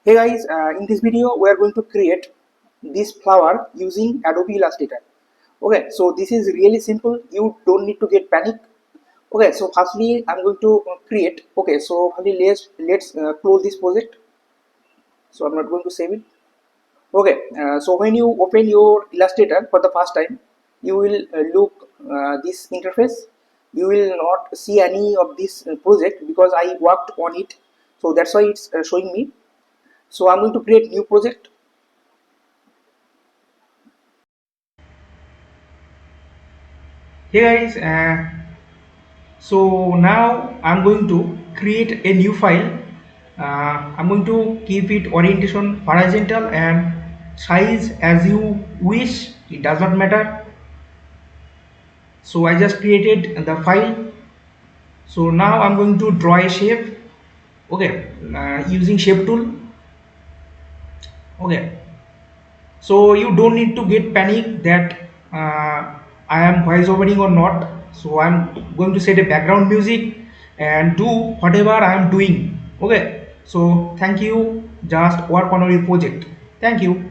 Hey guys, in this video we are going to create this flower using Adobe Illustrator. Okay, so this is really simple. You don't need to get panic. Okay, so firstly I'm going to create. Okay, so firstly let's close this project. So I'm not going to save it. Okay, so when you open your Illustrator for the first time, you will look this interface. You will not see any of this project because I worked on it. So that's why it's showing me. So I'm going to create new project. Hey guys, so now I'm going to create a new file. I'm going to keep it orientation horizontal and size as you wish, it does not matter. So I just created the file. So now I'm going to draw a shape. Okay, using shape tool. Okay, so you don't need to get panic that I am voice overing or not. So I'm going to set a background music and do whatever I am doing. Okay, so thank you, just work on your project. Thank you.